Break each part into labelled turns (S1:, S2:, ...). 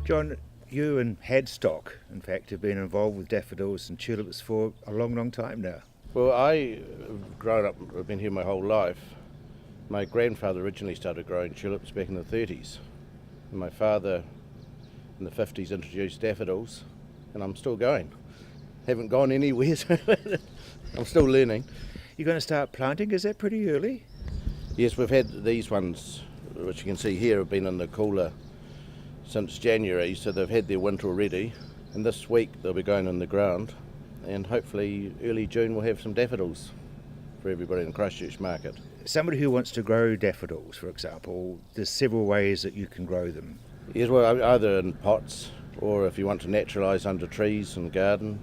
S1: John, you and Hadstock, in fact, have been involved with daffodils and tulips for a long, long time now.
S2: Well, I've been here my whole life. My grandfather originally started growing tulips back in the 30s. And my father in the 50s introduced daffodils, and I'm still going. Haven't gone anywhere, so I'm still learning.
S1: You're going to start planting, is that pretty early?
S2: Yes, we've had these ones, which you can see here, have been in the cooler since January, so they've had their winter already. And this week they'll be going in the ground, and hopefully early June we'll have some daffodils for everybody in the Christchurch market.
S1: Somebody who wants to grow daffodils, for example, there's several ways that you can grow them.
S2: Yes, well, either in pots, or if you want to naturalise under trees and garden,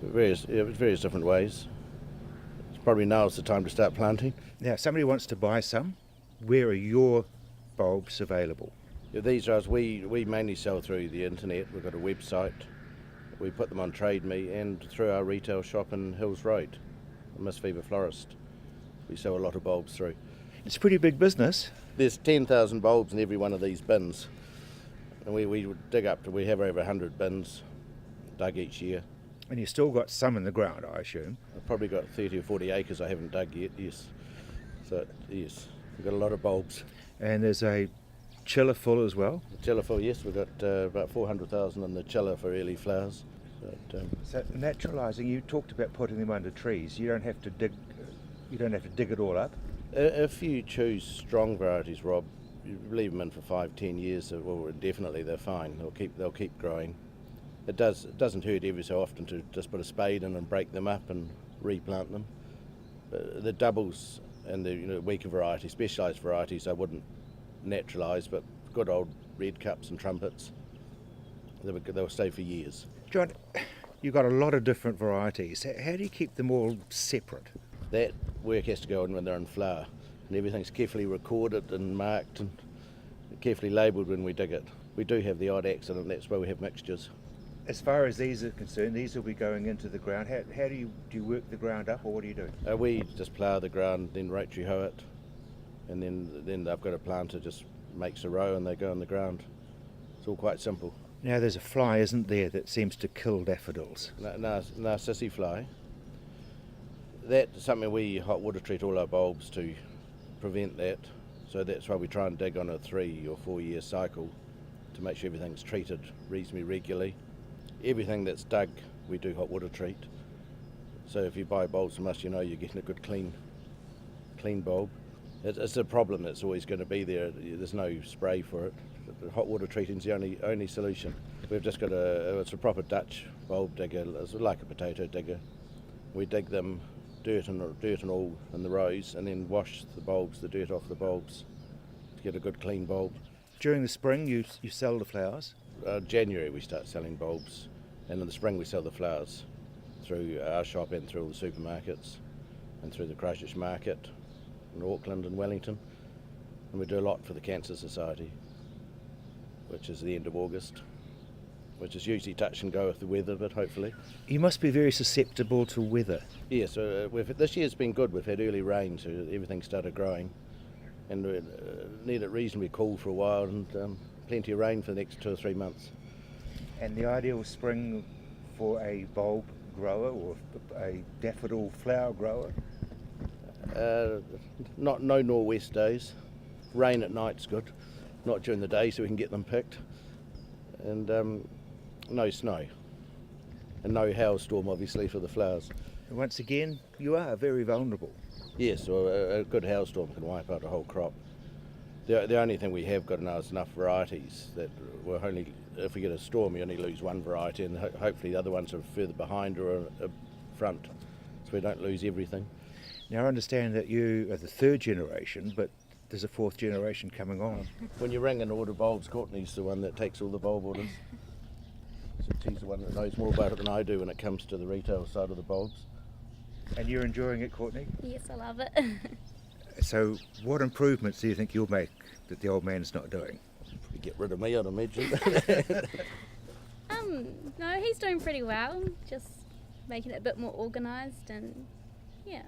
S2: various different ways. It's probably now's the time to start planting.
S1: Now, if somebody wants to buy some, where are your bulbs available?
S2: Yeah, these are we mainly sell through the internet. We've got a website. We put them on Trade Me and through our retail shop in Hills Road, Miss Fever Florist. We sell a lot of bulbs through.
S1: It's a pretty big business.
S2: There's 10,000 bulbs in every one of these bins. And we dig up to, we have over 100 bins dug each year.
S1: And you've still got some in the ground, I assume.
S2: I've probably got 30 or 40 acres I haven't dug yet, yes. So, yes, we've got a lot of bulbs.
S1: And there's a chiller full as well.
S2: The chiller full, yes, we've got about 400,000 in the chiller for early flowers. But,
S1: So naturalising, you talked about putting them under trees. You don't have to dig it all up.
S2: if you choose strong varieties, Rob, you leave them in for 5-10 years, well, definitely they're fine. They'll keep growing. It doesn't hurt every so often to just put a spade in and break them up and replant them. But the doubles and the weaker varieties, specialised varieties, I wouldn't naturalise, but good old red cups and trumpets, they'll stay for years.
S1: John, you've got a lot of different varieties. How do you keep them all separate?
S2: That work has to go in when they're in flower, and everything's carefully recorded and marked and carefully labelled when we dig it. We do have the odd accident, that's why we have mixtures.
S1: As far as these are concerned, these will be going into the ground. How do you work the ground up, or what do you do?
S2: We just plough the ground, then rotary hoe it, and then they've got a planter just makes a row and they go in the ground. It's all quite simple.
S1: Now there's a fly, isn't there, that seems to kill daffodils?
S2: Narcissi fly. That's something we hot water treat all our bulbs to prevent that. So that's why we try and dig on a 3 or 4 year cycle to make sure everything's treated reasonably regularly. Everything that's dug we do hot water treat. So if you buy bulbs from us, you're getting a good clean bulb. It's a problem that's always going to be there. There's no spray for it. The hot water treating is the only solution. We've just got it's a proper Dutch bulb digger. It's like a potato digger. We dig them, dirt and all in the rows, and then wash the dirt off the bulbs to get a good clean bulb.
S1: During the spring you sell the flowers?
S2: January we start selling bulbs, and in the spring we sell the flowers through our shop and through all the supermarkets and through the Christchurch market in Auckland and Wellington. And we do a lot for the Cancer Society, which is the end of August, which is usually touch and go with the weather, but hopefully.
S1: You must be very susceptible to weather.
S2: Yes, this year's been good. We've had early rain, so everything started growing, and we need it reasonably cool for a while, and plenty of rain for the next 2 or 3 months.
S1: And the ideal spring for a bulb grower or a daffodil flower grower?
S2: No nor'west days. Rain at night's good, not during the day so we can get them picked. And no snow. And no hailstorm obviously for the flowers.
S1: And once again, you are very vulnerable.
S2: Yes, well, a good hailstorm can wipe out a whole crop. The only thing we have got now is enough varieties that we're only, if we get a storm, you only lose one variety, and hopefully the other ones are further behind or front, so we don't lose everything.
S1: Now I understand that you are the 3rd generation, but there's a 4th generation coming on.
S2: When you ring and order bulbs, Courtney's the one that takes all the bulb orders. So she's the one that knows more about it than I do when it comes to the retail side of the bulbs.
S1: And you're enjoying it, Courtney?
S3: Yes, I love it.
S1: So what improvements do you think you'll make that the old man's not doing?
S2: Probably get rid of me, I'd imagine.
S3: No, he's doing pretty well. Just making it a bit more organised and yeah.